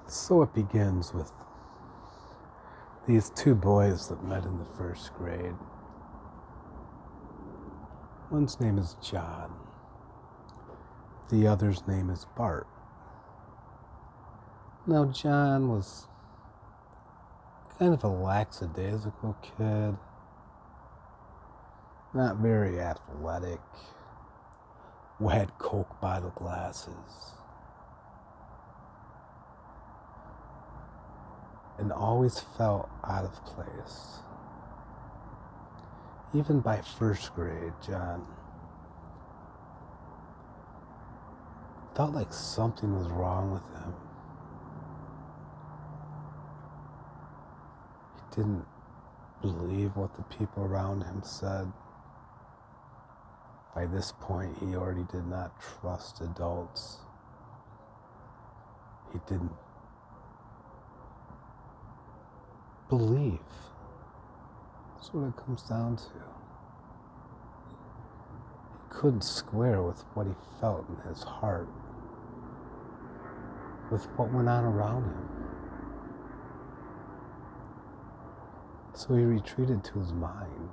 So it begins with these two boys that met in the first grade. One's name is John. The other's name is Bart. Now, John was kind of a lackadaisical kid, not very athletic, had Coke bottle glasses, and always felt out of place. Even by first grade, John felt like something was wrong with him. He didn't believe what the people around him said. By this point, he already did not trust adults. He didn't believe. That's what it comes down to. He couldn't square with what he felt in his heart, with what went on around him. So he retreated to his mind,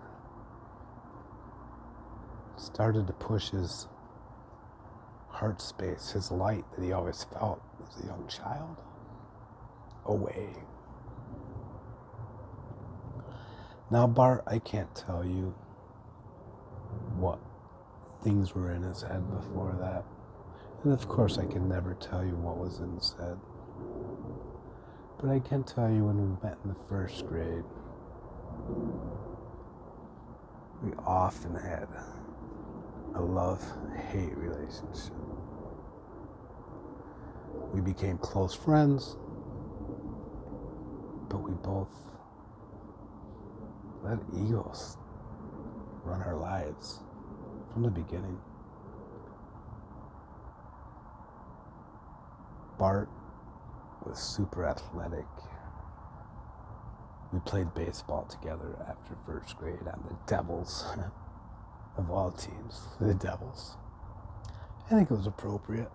started to push his heart space, his light that he always felt as a young child, away. Now, Bart, I can't tell you what things were in his head before that. And of course, I can never tell you what was in his head. But I can tell you when we met in the first grade, we often had a love-hate relationship. We became close friends, but we both let egos run our lives from the beginning. Bart was super athletic. We played baseball together after first grade on the Devils, of all teams, the Devils. I think it was appropriate.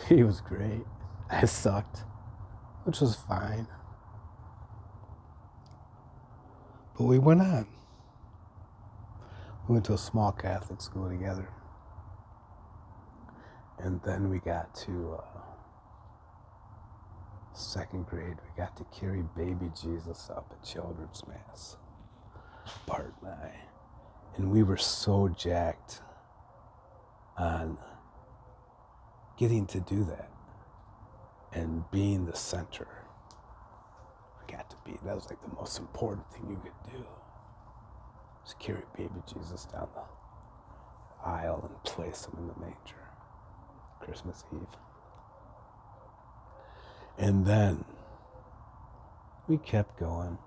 He was great. I sucked, which was fine. But we went on. We went to a small Catholic school together. And then we got to second grade. We got to carry baby Jesus up at Children's Mass, Bart and I. And we were so jacked on getting to do that and being the center. That was like the most important thing you could do. Just carry baby Jesus down the aisle and place him in the manger. Christmas Eve. And then we kept going.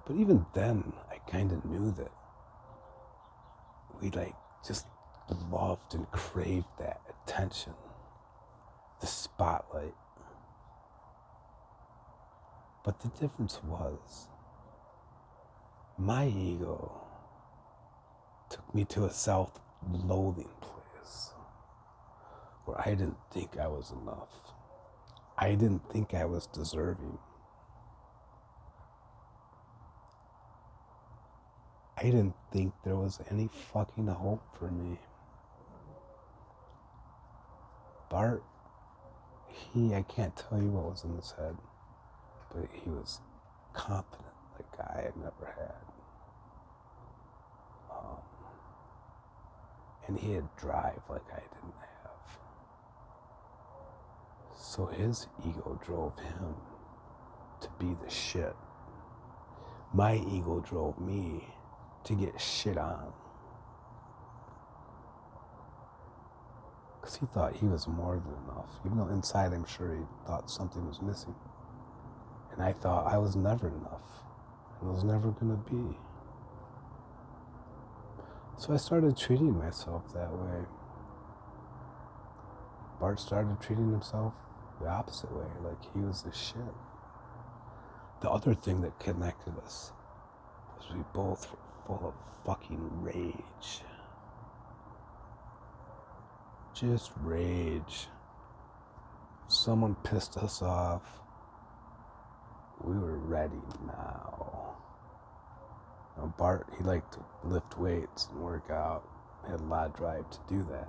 But even then, I kind of knew that we just loved and craved that attention, the spotlight. But the difference was, my ego took me to a self-loathing place where I didn't think I was enough. I didn't think I was deserving. I didn't think there was any fucking hope for me. Bart, I can't tell you what was in his head, but he was confident like I had never had. And he had drive like I didn't have. So his ego drove him to be the shit. My ego drove me to get shit on. Because he thought he was more than enough, even though inside I'm sure he thought something was missing. And I thought I was never enough. I was never gonna be. So I started treating myself that way. Bart started treating himself the opposite way, like he was the shit. The other thing that connected us was we both were full of fucking rage. Just rage. someone pissed us off, we were ready now. Now Bart, he liked to lift weights and work out. He had a lot of drive to do that.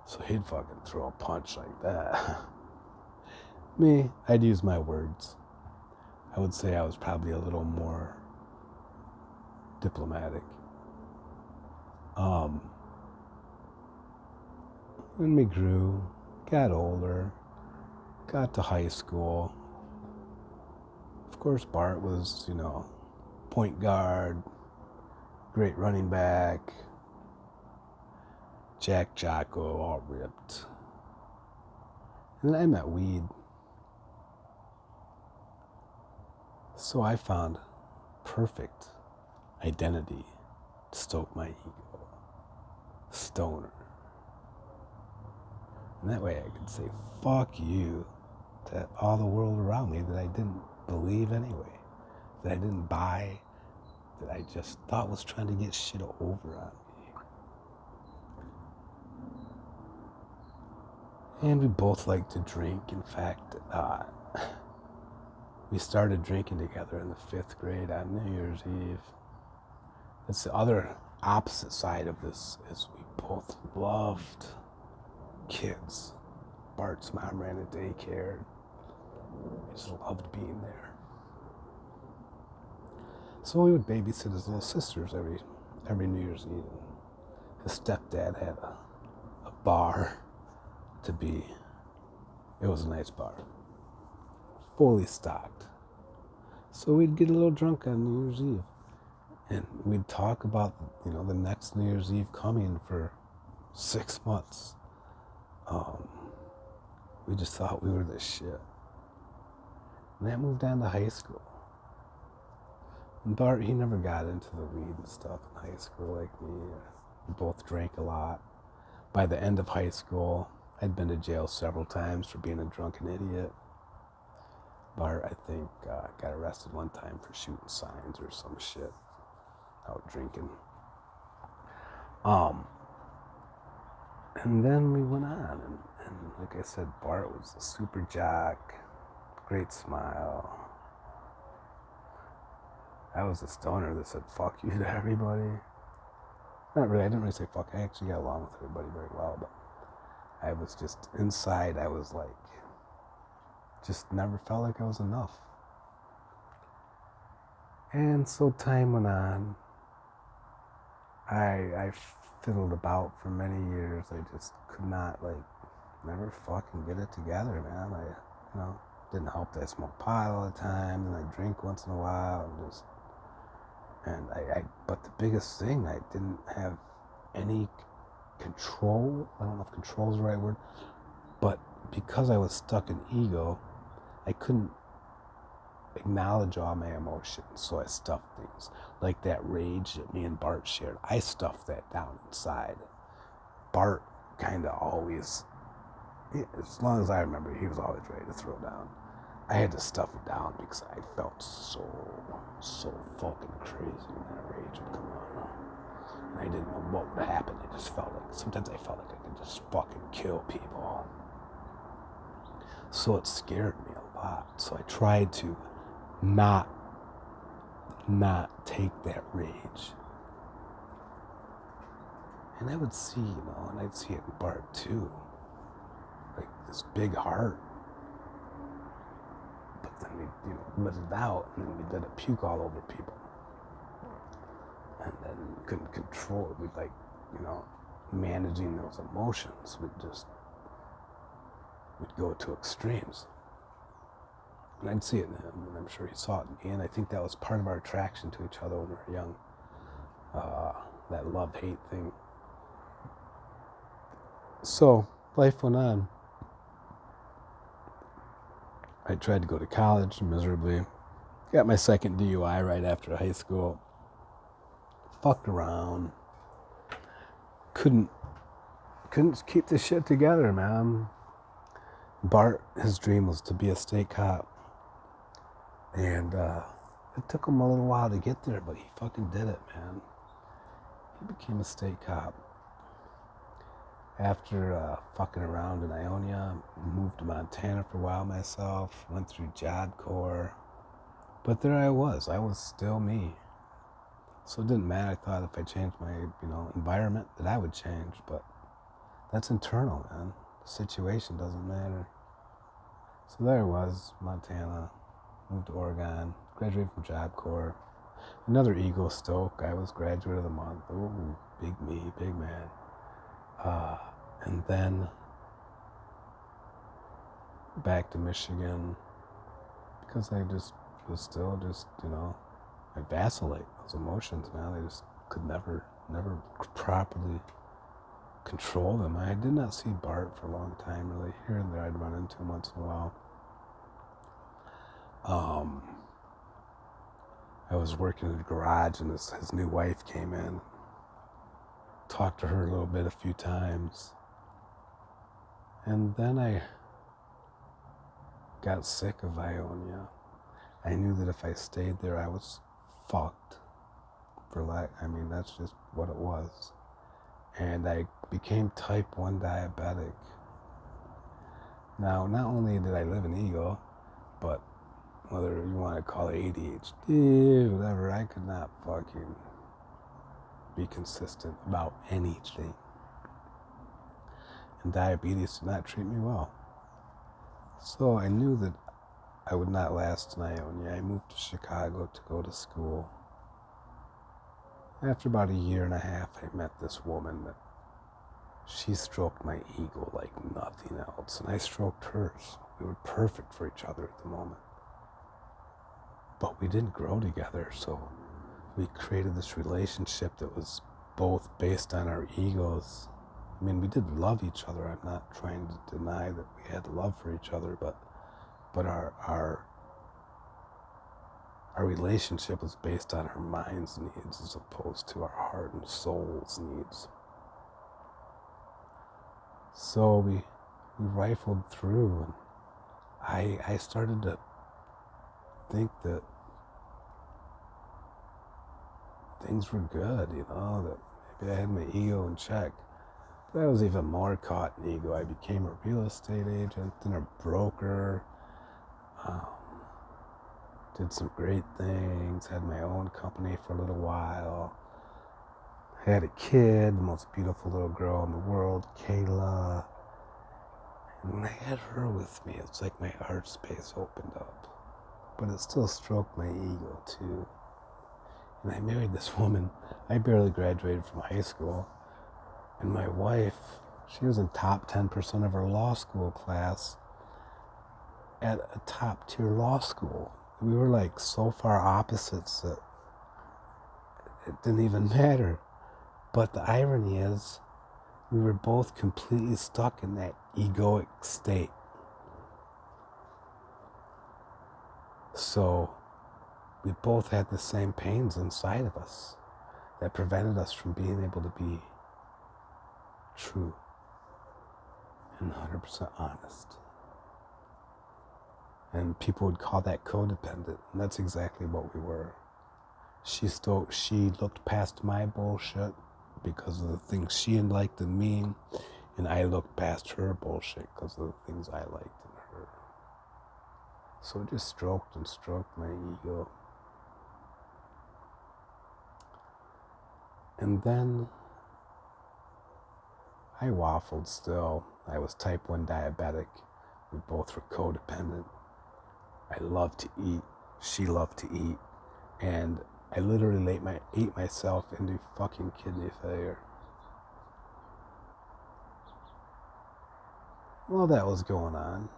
So he'd fucking throw a punch like that. Me, I'd use my words. I would say I was probably a little more diplomatic. When we grew, got older, got to high school, of course Bart was, point guard, great running back, Jack Jocko, all ripped. And then I met weed. So I found perfect identity to stoke my ego. Stoner. And that way I could say, fuck you, to all the world around me that I didn't believe anyway, that I didn't buy, that I just thought was trying to get shit over on me. And we both like to drink. In fact, we started drinking together in the 5th grade on New Year's Eve. That's the other opposite side of this, is we both loved kids. Bart's mom ran a daycare. I just loved being there. So we would babysit his little sisters every New Year's Eve. His stepdad had a bar to be. It was a nice bar. Fully stocked. So we'd get a little drunk on New Year's Eve. And we'd talk about, the next New Year's Eve coming for 6 months. We just thought we were the shit. And that moved on to high school. And Bart, he never got into the weed and stuff in high school like me. We both drank a lot. By the end of high school, I'd been to jail several times for being a drunken idiot. Bart, I think, got arrested one time for shooting signs or some shit out drinking. And then we went on, and like I said, Bart was a super jock, great smile. I was a stoner that said fuck you to everybody. Not really, I didn't really say fuck, I actually got along with everybody very well, but I was just, inside I was like, just never felt like I was enough. And so time went on. I fiddled about for many years. I just could not, never fucking get it together, man. Didn't help that I smoked pot all the time, and I drink once in a while, but the biggest thing, I didn't have any control. I don't know if control is the right word, but because I was stuck in ego, I couldn't acknowledge all my emotions, so I stuffed things. Like that rage that me and Bart shared, I stuffed that down inside. Bart kind of always, as long as I remember, he was always ready to throw down. I had to stuff it down because I felt so fucking crazy when that rage would come on. And I didn't know what would happen. I just felt like, sometimes I felt like I could just fucking kill people. So it scared me a lot. So I tried to not take that rage. And I would see, and I'd see it in Bart too. Like this big heart. But then we let it out, and then we let it puke all over people. And then couldn't control it. We'd managing those emotions. We'd go to extremes. And I'd see it in him, and I'm sure he saw it in me, and I think that was part of our attraction to each other when we were young. That love-hate thing. So, life went on. I tried to go to college miserably. Got my second DUI right after high school. Fucked around. Couldn't keep this shit together, man. Bart, his dream was to be a state cop. And it took him a little while to get there, but he fucking did it, man. He became a state cop After fucking around in Ionia, moved to Montana for a while myself, went through Job Corps. But there I was still me. So it didn't matter. I thought if I changed my, environment that I would change, but that's internal, man. The situation doesn't matter. So there I was, Montana, moved to Oregon, graduated from Job Corps. Another ego stoke. I was graduate of the month. Ooh, big me, big man. And then back to Michigan because I just was still just, I vacillate. Those emotions, man, I just could never properly control them. I did not see Bart for a long time, really. Here and there I'd run into him once in a while. I was working in the garage and his new wife came in. Talked to her a little bit a few times. And then I got sick of Ionia. I knew that if I stayed there, I was fucked. That's just what it was. And I became type 1 diabetic. Now, not only did I live in ego, but whether you want to call it ADHD, whatever, I could not fucking be consistent about anything. And diabetes did not treat me well. So I knew that I would not last in Ionia. I moved to Chicago to go to school. After about a year and a half, I met this woman that she stroked my ego like nothing else, and I stroked hers. We were perfect for each other at the moment. But we didn't grow together, so we created this relationship that was both based on our egos. I mean, we did love each other. I'm not trying to deny that we had love for each other, but our relationship was based on our mind's needs as opposed to our heart and soul's needs. So we rifled through, and I started to think that things were good, that maybe I had my ego in check. But I was even more caught in ego. I became a real estate agent, then a broker, did some great things, had my own company for a little while. I had a kid, the most beautiful little girl in the world, Kayla. And when I had her with me, it's like my heart space opened up. But it still stroked my ego too. And I married this woman. I barely graduated from high school. And my wife, she was in top 10% of her law school class at a top tier law school. We were like so far opposites that it didn't even matter. But the irony is, we were both completely stuck in that egoic state. So we both had the same pains inside of us that prevented us from being able to be true and 100% honest. And people would call that codependent, and that's exactly what we were. She looked past my bullshit because of the things she liked in me, and I looked past her bullshit because of the things I liked in her. So it just stroked and stroked my ego. And then I waffled still. I was type 1 diabetic. We both were codependent. I loved to eat. She loved to eat. And I literally ate myself into fucking kidney failure. While that was going on,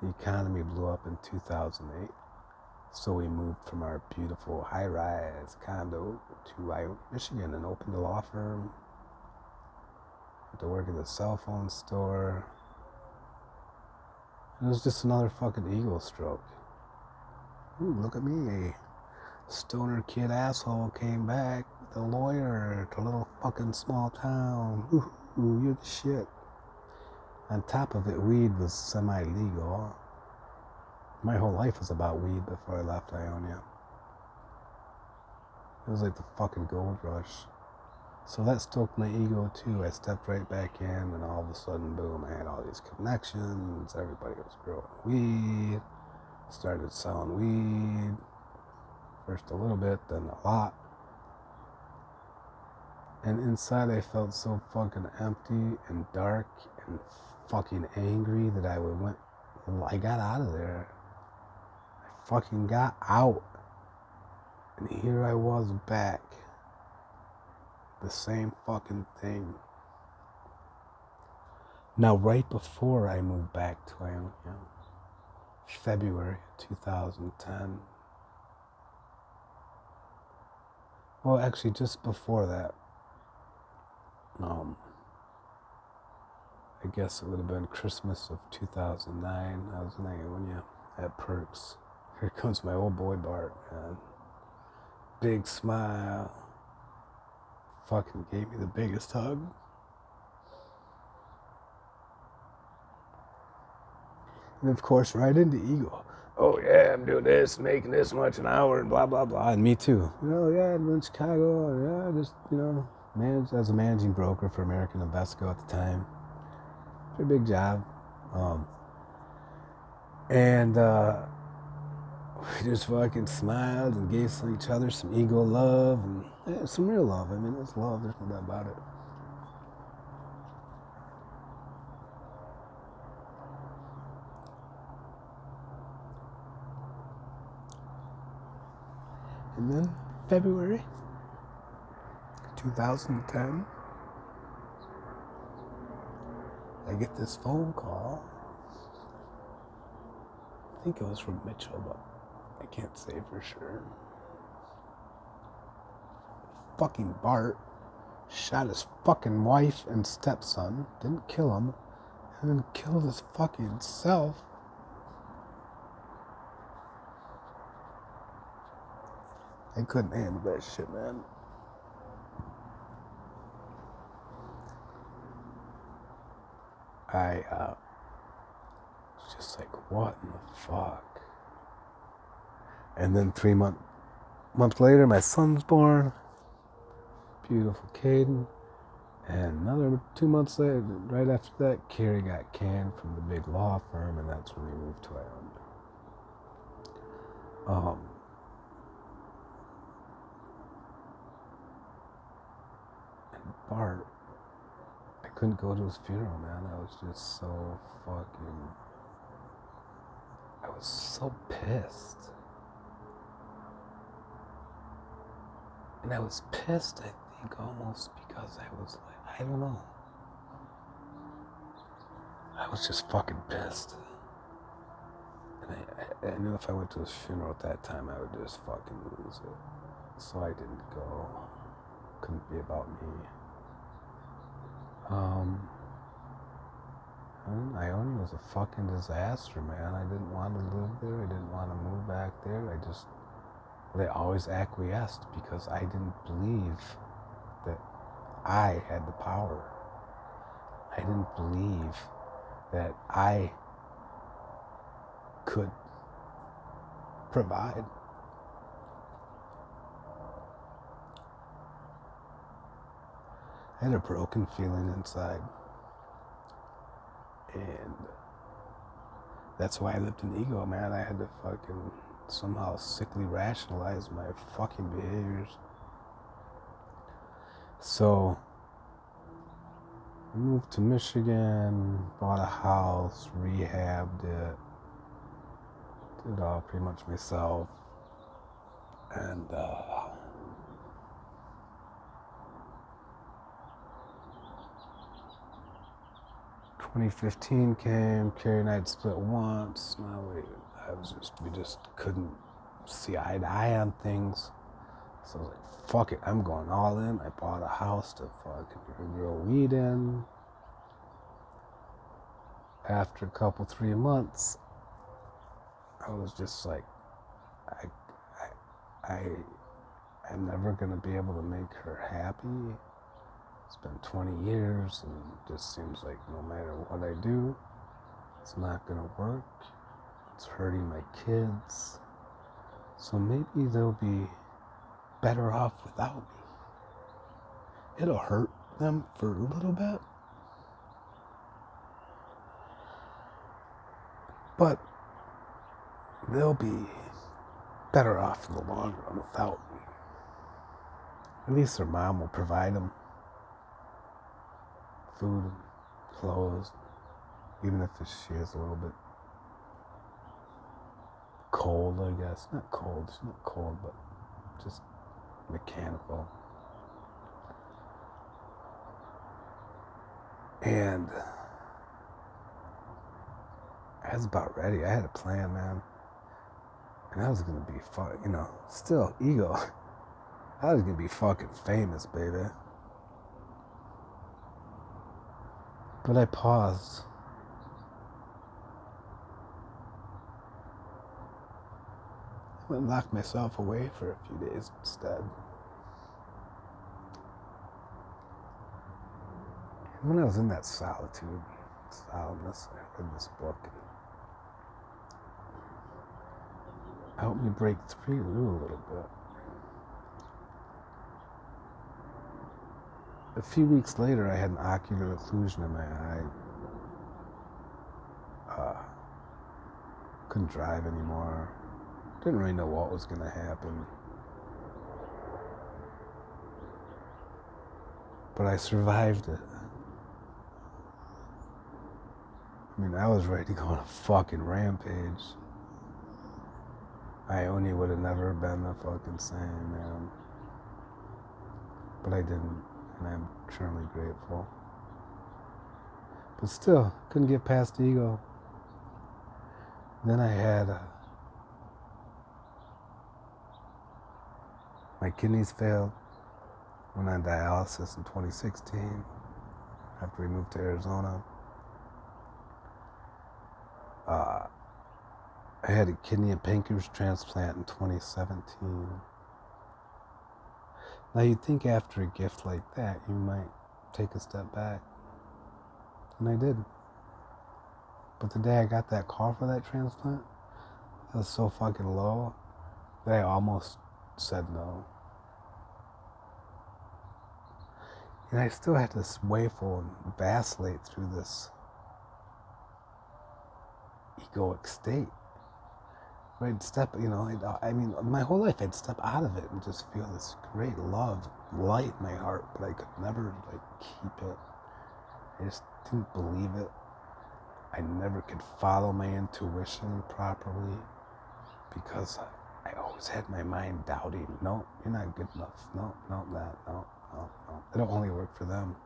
the economy blew up in 2008. So we moved from our beautiful high-rise condo to Ionia, Michigan, and opened a law firm. Went to work at the cell phone store. And it was just another fucking ego stroke. Ooh, look at me, a stoner kid asshole came back with a lawyer to a little fucking small town. Ooh, you're the shit. On top of it, weed was semi-legal. My whole life was about weed before I left Ionia. It was like the fucking gold rush. So that stoked my ego too. I stepped right back in, and all of a sudden, boom, I had all these connections. Everybody was growing weed, started selling weed. First a little bit, then a lot. And inside I felt so fucking empty and dark and fucking angry that I got out of there. I fucking got out. And here I was back. The same fucking thing. Now, right before I moved back to Ionia, February 2010. Well, actually, just before that, I guess it would have been Christmas of 2009. I was in Ionia at Perks. Here comes my old boy Bart, man. Big smile. Fucking gave me the biggest hug. And of course, right into ego. Oh yeah, I'm doing this, making this much an hour, and blah blah blah. And me too. Yeah, I'm in Chicago. Yeah, just managed as a managing broker for American Invesco at the time. Pretty big job. And we just fucking smiled and gave each other some ego love and some real love. I mean, it's love. There's no doubt about it. And then February 2010, I get this phone call. I think it was from Mitchell, but I can't say for sure. Fucking Bart shot his fucking wife and stepson, didn't kill him, and then killed his fucking self. I couldn't handle that shit, man. I was just like, what in the fuck? And then 3 months later, my son's born. Beautiful Caden. And another 2 months later, right after that, Carrie got canned from the big law firm, and that's when we moved to Ionia. And Bart, I couldn't go to his funeral, man. I was just so fucking... I was so pissed. And I was pissed, I think, almost because I was like, I don't know. I was just fucking pissed. And I knew if I went to his funeral at that time, I would just fucking lose it. So I didn't go. Couldn't be about me. Ionia was a fucking disaster, man. I didn't want to live there. I didn't want to move back there. I always acquiesced because I didn't believe that I had the power. I didn't believe that I could provide. I had a broken feeling inside. And that's why I lived in ego, man. I had to fucking somehow sickly rationalize my fucking behaviors. So I moved to Michigan, bought a house, rehabbed it, did it all pretty much myself. And 2015 came, Carrie and I had split once. We just couldn't see eye to eye on things. So I was like, fuck it, I'm going all in. I bought a house to fucking grow weed in. After a couple, 3 months, I was just like, I'm never gonna be able to make her happy. It's been 20 years and it just seems like no matter what I do, it's not gonna work. It's hurting my kids. So maybe they'll be better off without me. it'll hurt them for a little bit. But they'll be better off in the long run without me. At least their mom will provide them food and clothes, even if she is a little bit cold, I guess. Not cold, she's not cold, but just mechanical. And I was about ready. I had a plan, man. And I was gonna be still ego. I was gonna be fucking famous, baby. But I paused. I went and locked myself away for a few days instead. And when I was in that soledness, I read this book. It helped me break through a little bit. A few weeks later, I had an ocular occlusion in my eye. Couldn't drive anymore. Didn't really know what was going to happen. But I survived it. I mean, I was ready to go on a fucking rampage. Ione would have never been the fucking same, man. But I didn't, and I'm eternally grateful. But still, couldn't get past ego. Then I had my kidneys failed. Went on dialysis in 2016 after we moved to Arizona. I had a kidney and pancreas transplant in 2017. Now you'd think after a gift like that, you might take a step back. And I did. But the day I got that call for that transplant, I was so fucking low that I almost said no. And I still had to waffle and vacillate through this egoic state. I'd step, my whole life I'd step out of it and just feel this great love, light in my heart, but I could never, keep it. I just didn't believe it. I never could follow my intuition properly because I always had my mind doubting. No, you're not good enough. No. It'll only work for them.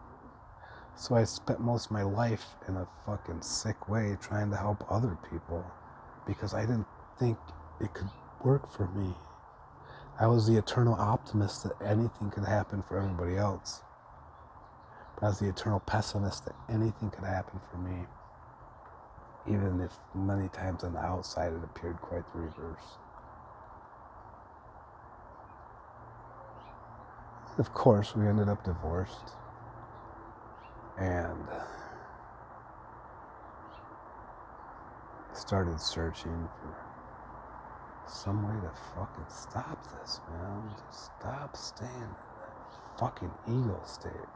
So I spent most of my life in a fucking sick way trying to help other people because I didn't think it could work for me. I was the eternal optimist that anything could happen for everybody else. But I was the eternal pessimist that anything could happen for me, even if many times on the outside it appeared quite the reverse. Of course, we ended up divorced. And I started searching for some way to fucking stop this, man. Just stop staying in that fucking ego state.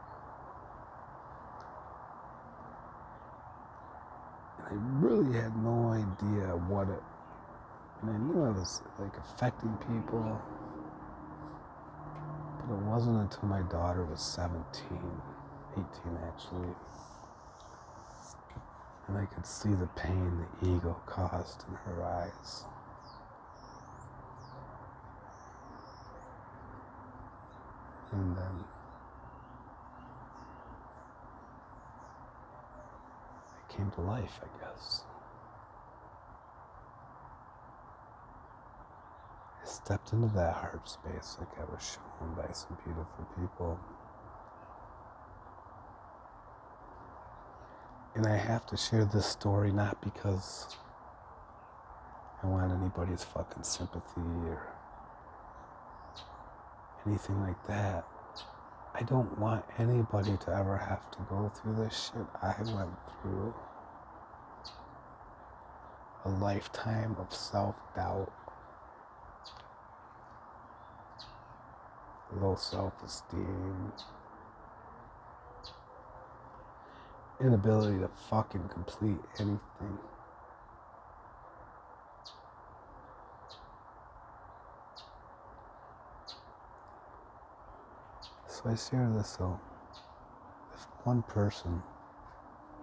And I really had no idea what it... And I knew I was, affecting people. But it wasn't until my daughter was 18 actually. And I could see the pain the ego caused in her eyes. And then it came to life, I guess. I stepped into that heart space like I was shown by some beautiful people. And I have to share this story not because I want anybody's fucking sympathy or anything like that. I don't want anybody to ever have to go through this shit I went through. A lifetime of self-doubt, low self-esteem, inability to fucking complete anything. So I share this so if one person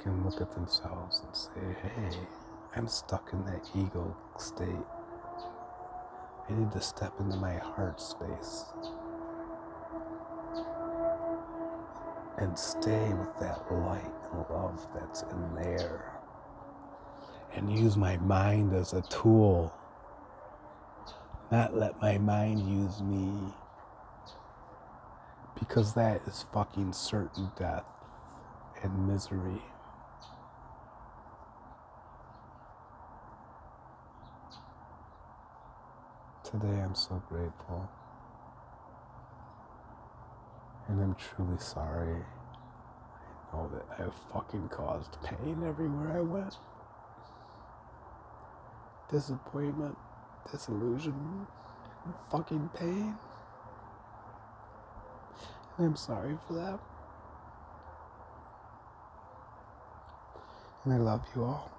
can look at themselves and say, hey, I'm stuck in that ego state. I need to step into my heart space and stay with that light and love that's in there. And use my mind as a tool. Not let my mind use me. Because that is fucking certain death and misery. Today I'm so grateful. And I'm truly sorry. I know that I fucking caused pain everywhere I went. Disappointment, disillusion, fucking pain. And I'm sorry for that. And I love you all.